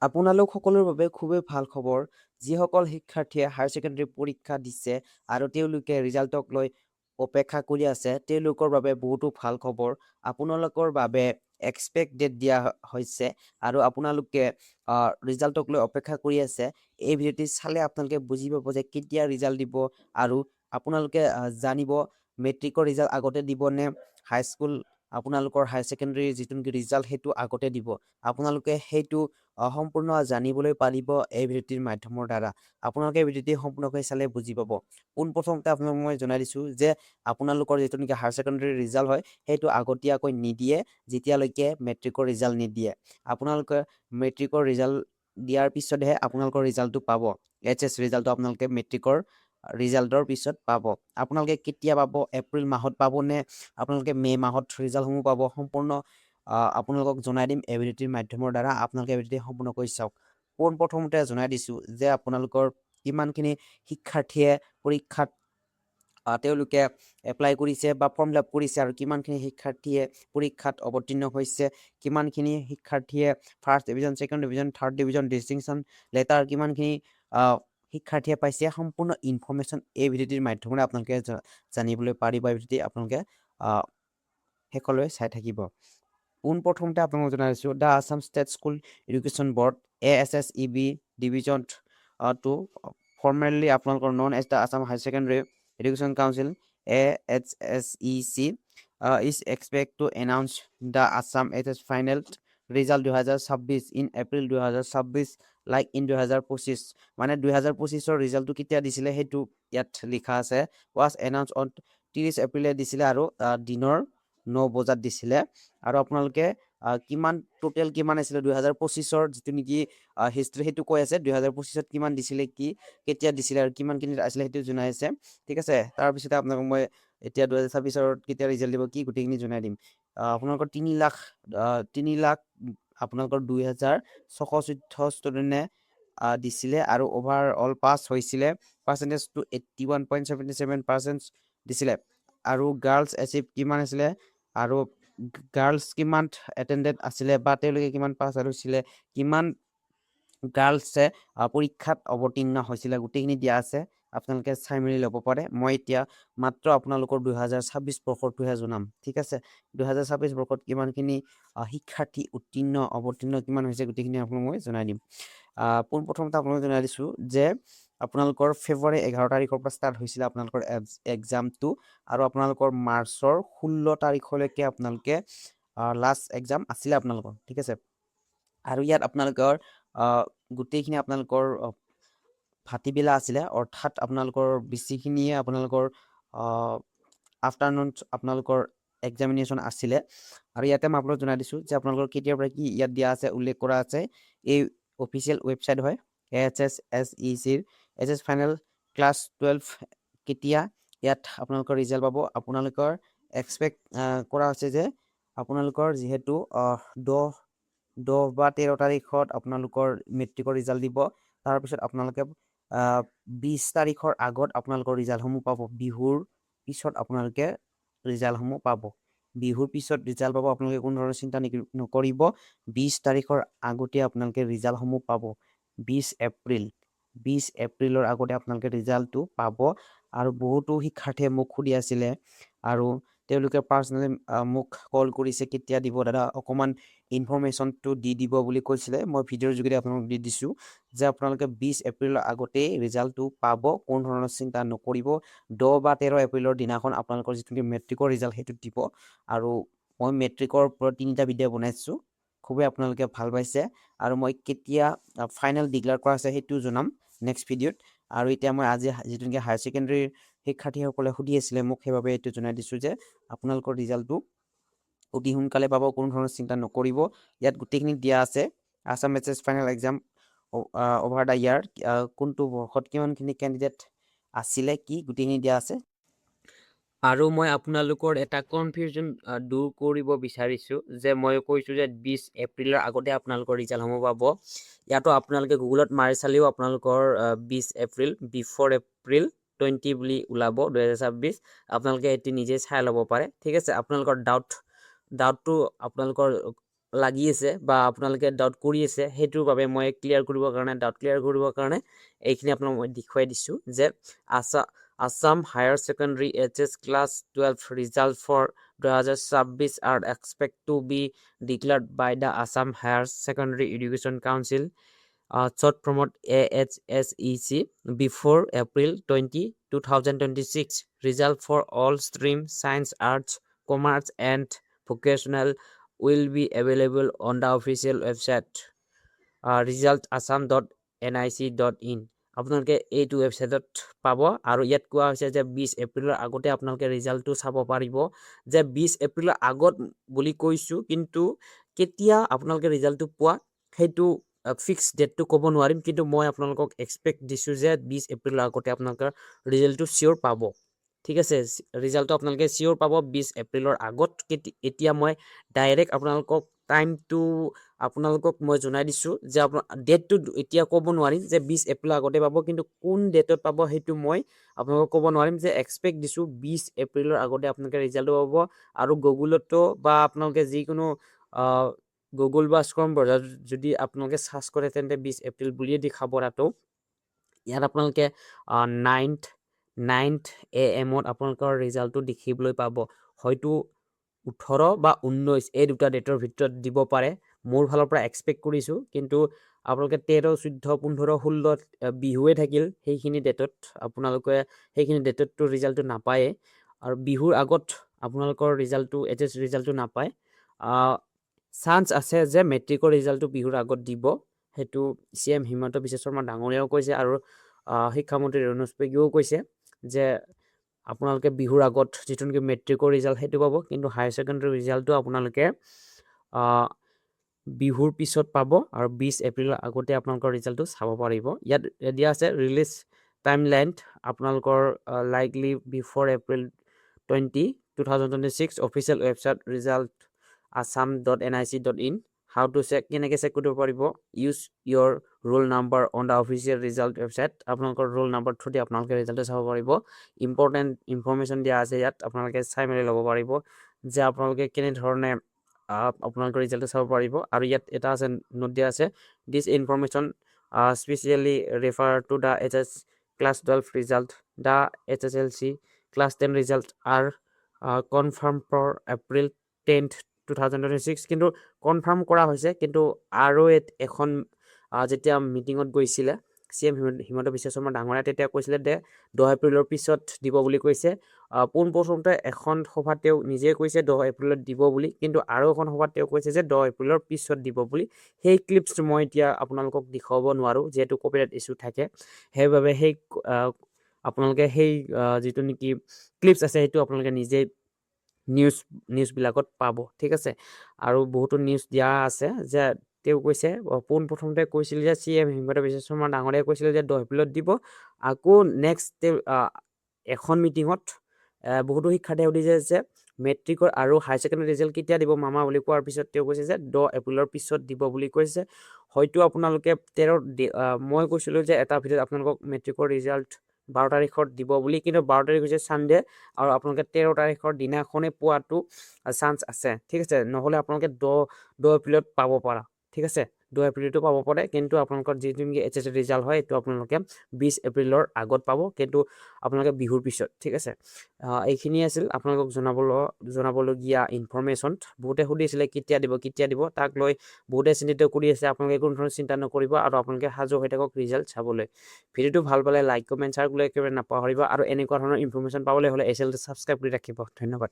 আপোনালোক সকলৰ বাবে খুবেই ভাল খবৰ যিসকল শিক্ষাৰ্থীয়ে হায়াৰ ছেকেণ্ডাৰী পৰীক্ষা দিছে আৰু তেওঁলোকে ৰিজাল্টক লৈ অপেক্ষা কৰি আছে তেওঁলোকৰ বাবে বহুতো ভাল খবৰ আপোনালোকৰ বাবে এক্সপেক্ট ডেট দিয়া হৈছে আৰু আপোনালোকে ৰিজাল্টক লৈ অপেক্ষা কৰি আছে এই ভিডিঅ'টি চালে আপোনালোকে বুজি পাব যে কেতিয়া ৰিজাল্ট দিব আৰু আপোনালোকে জানিব মেট্ৰিকৰ ৰিজাল্ট আগতে দিব নে হাইস্কুল আপোনালোকৰ হায়াৰ ছেকেণ্ডাৰী যিটো নেকি ৰিজাল্ট সেইটো আগতে দিব আপোনালোকে সেইটো সম্পূৰ্ণ জানিবলৈ পাৰিব এই ভিডিঅ'টিৰ মাধ্যমৰ দ্বাৰা আপোনালোকে এই ভিডিঅ'টি সম্পূৰ্ণকৈ চালে বুজি পাব পোনপ্ৰথমতে আপোনাক মই জনাই দিছোঁ যে আপোনালোকৰ যিটো নেকি হায়াৰ ছেকেণ্ডাৰী ৰিজাল্ট হয় সেইটো আগতীয়াকৈ নিদিয়ে যেতিয়ালৈকে মেট্ৰিকৰ ৰিজাল্ট নিদিয়ে আপোনালোকে মেট্ৰিকৰ ৰিজাল্ট দিয়াৰ পিছতহে আপোনালোকৰ ৰিজাল্টটো পাব এইচএছ ৰিজাল্টটো আপোনালোকে মেট্ৰিকৰ ৰিজাল্টৰ পিছত পাব আপোনালোকে কেতিয়া পাব এপ্ৰিল মাহত পাব নে আপোনালোকে মে মাহত ৰিজাল্টসমূহ পাব সম্পূৰ্ণ আপোনালোকক জনাই দিম এই ভিডিঅ'টিৰ মাধ্যমৰ দ্বাৰা আপোনালোকে এই ভিডিঅ'টি সম্পূৰ্ণকৈ চাওক পোনপ্ৰথমতে জনাই দিছোঁ যে আপোনালোকৰ কিমানখিনি শিক্ষাৰ্থীয়ে পৰীক্ষাত তেওঁলোকে এপ্লাই কৰিছে বা ফৰ্ম ফিল আপ কৰিছে আৰু কিমানখিনি শিক্ষাৰ্থীয়ে পৰীক্ষাত অৱতীৰ্ণ হৈছে কিমানখিনি শিক্ষাৰ্থীয়ে first division second division third division distinction letter কিমানখিনি শিক্ষাৰ্থীয়ে পাইছে সম্পূৰ্ণ ইনফৰ্মেশ্যন এই ভিডিঅ'টিৰ মাধ্যমেৰে আপোনালোকে জানিবলৈ পাৰিব এই ভিডিঅ'টি আপোনালোকে শেষলৈ চাই থাকিব পোনপ্ৰথমতে আপোনালোকক জনাইছোঁ the Assam state school education board ASSEB division 2 formerly আপোনালোকৰ known as the Assam higher secondary education council AHSEC is expect to announce the Assam HS final result 2026 in April 2026 like in 2025 মানে 2025ৰ ৰিজাল্টটো কেতিয়া দিছিলে সেইটো ইয়াত লিখা আছে was announced on 30 এপ্ৰিলে দিছিলে আৰু দিনৰ 9 বজাত দিছিলে আৰু আপোনালোকে কিমান টোটেল কিমান আছিলে 2025ৰ যিটো নেকি হিষ্ট্ৰী সেইটো কৈ আছে 2025ত কিমান দিছিলে কি কেতিয়া দিছিলে আৰু কিমানখিনি আছিলে সেইটো জনাই আছে ঠিক আছে তাৰপিছতে আপোনালোকক মই এতিয়া 2026ৰ কেতিয়া ৰিজাল্ট দিব কি গোটেইখিনি জনাই দিম আপোনালোকৰ 3 লাখ আপোনালোকৰ 2614 ষ্টুডেণ্টে দিছিলে আৰু অভাৰঅল পাছ হৈছিলে পাৰ্চেণ্টেজটো 81.77% দিছিলে আৰু গাৰ্লছ এচিভ কিমান আছিলে আৰু গাৰ্লছ কিমান এটেণ্ডেড আছিলে বা তেওঁলোকে কিমান পাছ হৈছিলে কিমান গাৰ্লছে পৰীক্ষাত অৱতীৰ্ণ হৈছিলে গোটেইখিনি দিয়া আছে আপোনালোকে চাই মেলি ল'ব পাৰে মই এতিয়া মাত্ৰ আপোনালোকৰ 2026 বৰ্ষৰটোহে জনাম ঠিক আছে 2026 বৰ্ষত কিমানখিনি শিক্ষাৰ্থী অৱতীৰ্ণ কিমান হৈছে গোটেইখিনি আপোনাক মই জনাই দিম পোনপ্ৰথমতে আপোনালোকক জনাই দিছোঁ যে আপোনালোকৰ ফেব্ৰুৱাৰী 11 তাৰিখৰ পৰা ষ্টাৰ্ট হৈছিলে আপোনালোকৰ এক্সামটো আৰু আপোনালোকৰ মাৰ্চৰ 16 তাৰিখলৈকে আপোনালোকে লাষ্ট এক্সাম আছিলে আপোনালোকৰ ঠিক আছে আৰু ইয়াত আপোনালোকৰ গোটেইখিনি আপোনালোকৰ ভাটিবেলা আছিলে অৰ্থাৎ আপোনালোকৰ বেছিখিনিয়ে আপোনালোকৰ আফটাৰনুন আপোনালোকৰ এক্সামিনেশ্যন আছিলে আৰু ইয়াতে মই আপোনালোকক জনাই দিছোঁ যে আপোনালোকৰ কেতিয়াৰ পৰা কি ইয়াত দিয়া আছে উল্লেখ কৰা আছে এই অফিচিয়েল ৱেবছাইট হয় AHSECৰ HS ফাইনেল ক্লাছ 12 কেতিয়া ইয়াত আপোনালোকৰ ৰিজাল্ট পাব আপোনালোকৰ এক্সপেক্ট কৰা হৈছে যে আপোনালোকৰ যিহেতু 10 বা 13 তাৰিখত আপোনালোকৰ মেট্ৰিকৰ ৰিজাল্ট দিব তাৰপিছত আপোনালোকে 20 তাৰিখৰ আগত আপোনালোকৰ ৰিজাল্টসমূহ পাব বিহুৰ পিছত আপোনালোকে ৰিজাল্টসমূহ পাব বিহুৰ পিছত ৰিজাল্ট পাব আপোনালোকে কোনো ধৰণৰ চিন্তা নকৰিব 20 তাৰিখৰ আগতে আপোনালোকে ৰিজাল্টসমূহ পাব 20 এপ্ৰিলৰ আগতে আপোনালোকে ৰিজাল্টটো পাব আৰু বহুতো শিক্ষাৰ্থীয়ে মোক সুধি আছিলে আৰু তেওঁলোকে পাৰ্চনেলি মোক কল কৰিছে কেতিয়া দিব দাদা অকণমান ইনফৰ্মেশ্যনটো দি দিব বুলি কৈছিলে মই ভিডিঅ'ৰ যোগেদি আপোনালোকক দি দিছোঁ যে আপোনালোকে 20 এপ্ৰিলৰ আগতেই ৰিজাল্টটো পাব কোনো ধৰণৰ চিন্তা নকৰিব 10 বা 13 এপ্ৰিলৰ দিনাখন আপোনালোকৰ যিটো মেট্ৰিকৰ ৰিজাল্ট সেইটো দিব আৰু মই মেট্ৰিকৰ ওপৰত 3টা ভিডিঅ' বনাইছোঁ খুবেই আপোনালোকে ভাল পাইছে আৰু মই কেতিয়া ফাইনেল ডিক্লেয়াৰ কৰা আছে সেইটো জনাম নেক্সট ভিডিঅ'ত আৰু এতিয়া মই আজি যিটো নেকি হায়াৰ ছেকেণ্ডাৰীৰ শিক্ষাৰ্থীসকলে সুধি আছিলে মোক সেইবাবে এইটো জনাই দিছোঁ যে আপোনালোকৰ ৰিজাল্টটো অতি সোনকালে পাব কোনো ধৰণৰ চিন্তা নকৰিব ইয়াত গোটেইখিনি দিয়া আছে Assam HS final exam over the year কোনটো বৰ্ষত কিমানখিনি কেণ্ডিডেট আছিলে কি গোটেইখিনি দিয়া আছে আৰু মই আপোনালোকৰ এটা কনফিউজন দূৰ কৰিব বিচাৰিছোঁ যে মই কৈছোঁ যে 20 এপ্ৰিলৰ আগতে আপোনালোকৰ ৰিজাল্টসমূহ পাব ইয়াতো আপোনালোকে গুগলত মাৰি চালেও আপোনালোকৰ 20 এপ্ৰিল বিফৰ এপ্ৰিল 20 বুলি ওলাব 2026 আপোনালোকে এটি নিজে চাই ল'ব পাৰে ঠিক আছে আপোনালোকৰ ডাউটটো আপোনালোকৰ লাগি আছে বা আপোনালোকে ডাউট কৰি আছে সেইটোৰ বাবে মই ক্লিয়াৰ কৰিবৰ কাৰণে ডাউট ক্লিয়াৰ কৰিবৰ কাৰণে এইখিনি আপোনাক মই দেখুৱাই দিছোঁ যে Assam higher secondary HS class 12 result for 2026 are expect to be declared by the Assam Higher Secondary Education Council short promote AHSEC before April 20, 2026. Result for all streams science, arts, commerce and vocational will be available on the official website resultassam.nic.in আপোনালোকে এইটো ৱেবছাইটত পাব আৰু ইয়াত কোৱা হৈছে যে 20 এপ্ৰিলৰ আগতে আপোনালোকে ৰিজাল্টটো চাব পাৰিব যে 20 এপ্ৰিলৰ আগত বুলি কৈছোঁ কিন্তু কেতিয়া আপোনালোকে ৰিজাল্টটো পোৱা সেইটো ফিক্স ডেটটো ক'ব নোৱাৰিম কিন্তু মই আপোনালোকক এক্সপেক্ট দিছোঁ যে 20 এপ্ৰিলৰ আগতে আপোনালোকৰ ৰিজাল্টটো চিয়'ৰ পাব ঠিক আছে ৰিজাল্টটো আপোনালোকে চিয়'ৰ পাব 20 এপ্ৰিলৰ আগত এতিয়া মই ডাইৰেক্ট আপোনালোকক টাইমটো আপোনালোকক মই জনাই দিছোঁ যে ডেটটো এতিয়া ক'ব নোৱাৰিম যে 20 এপ্ৰিলৰ আগতে পাব কিন্তু কোন ডেটত পাব সেইটো মই আপোনালোকক ক'ব নোৱাৰিম যে এক্সপেক্ট দিছোঁ 20 এপ্ৰিলৰ আগতে আপোনালোকে ৰিজাল্টটো পাব আৰু গুগলতো বা আপোনালোকে যিকোনো গুগল বা স্ক্ৰম ব্ৰাউজাৰত যদি আপোনালোকে চাৰ্চ কৰে তেন্তে 20 এপ্ৰিল বুলিয়ে দেখাব তাতো ইয়াত আপোনালোকে 9th AM আপোনালোকৰ ৰিজাল্টটো দেখিবলৈ পাব হয়তো 18 বা 19 এই দুটা ডেটৰ ভিতৰত দিব পাৰে মোৰ ফালৰ পৰা এক্সপেক্ট কৰিছোঁ কিন্তু আপোনালোকে 13 14 15 16 বিহুৱে থাকিল সেইখিনি ডেটত আপোনালোকে সেইখিনি ডেটতটো ৰিজাল্টটো নাপায়ে আৰু বিহুৰ আগত আপোনালোকৰ ৰিজাল্টটো HS ৰিজাল্টটো নাপায় চান্স আছে যে মেট্ৰিকৰ ৰিজাল্টটো বিহুৰ আগত দিব সেইটো CM হিমন্ত বিশ্ব শৰ্মা ডাঙৰীয়াও কৈছে আৰু শিক্ষামন্ত্ৰী ৰণোজ পেগুও কৈছে যে আপোনালোকে বিহুৰ আগত যিটো নেকি মেট্ৰিকৰ ৰিজাল্ট সেইটো পাব কিন্তু হায়াৰ ছেকেণ্ডাৰী ৰিজাল্টটো আপোনালোকে বিহুৰ পিছত পাব আৰু 20 এপ্ৰিলৰ আগতে আপোনালোকৰ ৰিজাল্টটো চাব পাৰিব ইয়াত দিয়া আছে ৰিলিজ টাইমলাইন আপোনালোকৰ likely before April 20, 2026 official website resultassam.nic.in how to check কেনেকৈ চেক কৰিব পাৰিব use your roll number on the official result website আপোনালোকৰ roll number থ্ৰুদি আপোনালোকে ৰিজাল্টটো চাব পাৰিব ইম্পৰ্টেণ্ট ইনফৰমেশ্যন দিয়া আছে ইয়াত আপোনালোকে চাই মেলি ল'ব পাৰিব যে আপোনালোকে কেনেধৰণে আপোনালোকৰ ৰিজাল্টটো চাব পাৰিব আৰু ইয়াত এটা আছে নোট দিয়া আছে this information specially refer to the HS class 12 result the HSLC class 10 result are confirm for April 10th 2026 কিন্তু কনফাৰ্ম কৰা হৈছে কিন্তু আৰু এখন যেতিয়া মিটিঙত গৈছিলে CM হিমন্ত বিশ্ব শৰ্মা ডাঙৰীয়া তেতিয়া কৈছিলে যে 10 এপ্ৰিলৰ পিছত দিব বুলি কৈছে পোনপ্ৰথমতে এখন সভাত তেওঁ নিজে কৈছে 10 এপ্ৰিলত দিব বুলি কিন্তু আৰু এখন সভাত তেওঁ কৈছে যে 10 এপ্ৰিলৰ পিছত দিব বুলি সেই ক্লিপছ মই এতিয়া আপোনালোকক দেখুৱাব নোৱাৰোঁ যিহেতু কপিৰাইট ইছ্যু থাকে সেইবাবে সেই আপোনালোকে সেই যিটো নেকি ক্লিপছ আছে সেইটো আপোনালোকে নিজে নিউজবিলাকত পাব ঠিক আছে আৰু বহুতো নিউজ দিয়া আছে যে তেওঁ কৈছে পোনপ্ৰথমতে কৈছিল যে CM হিমন্ত বিশ্ব শৰ্মা ডাঙৰীয়াই কৈছিল যে 10 এপ্ৰিলত দিব আকৌ নেক্সট এখন মিটিঙত বহুতো শিক্ষাৰ্থীয়ে সুধিছে যে মেট্ৰিকৰ আৰু হায়াৰ ছেকেণ্ডাৰী ৰিজাল্ট কেতিয়া দিব মামা বুলি কোৱাৰ পিছত তেওঁ কৈছে যে 10 এপ্ৰিলৰ পিছত দিব বুলি কৈছে হয়তো আপোনালোকে 13 মই কৈছিলোঁ যে এটা ভিডিঅ'ত আপোনালোকক মেট্ৰিকৰ ৰিজাল্ট 12 তাৰিখত দিব বুলি কিন্তু 12 তাৰিখ হৈছে ছানডে আৰু আপোনালোকে 13 তাৰিখৰ দিনাখনে পোৱাটো চান্স আছে ঠিক আছে নহ'লে আপোনালোকে 10 এপ্ৰিলত পাব পাৰা ঠিক আছে 10 এপ্ৰিলতো পাব পাৰে কিন্তু আপোনালোকৰ যিটো নেকি HS ৰিজাল্ট হয় এইটো আপোনালোকে 20 এপ্ৰিলৰ আগত পাব কিন্তু আপোনালোকে বিহুৰ পিছত ঠিক আছে এইখিনি আছিল আপোনালোকক জনাবলগীয়া ইনফৰমেশ্যন বহুতে সুধিছিলে কেতিয়া দিব তাক লৈ বহুতে চিন্তিত কৰি আছে আপোনালোকে কোনো ধৰণৰ চিন্তা নকৰিব আৰু আপোনালোকে সাজু হৈ থাকক ৰিজাল্ট চাবলৈ ভিডিঅ'টো ভাল পালে লাইক কমেণ্ট শ্বেয়াৰ কৰিবলৈ একেবাৰে নাপাহৰিব আৰু এনেকুৱা ধৰণৰ ইনফৰমেশ্যন পাবলৈ হ'লে এই চেনেলটো ছাবস্ক্ৰাইব কৰি ৰাখিব ধন্যবাদ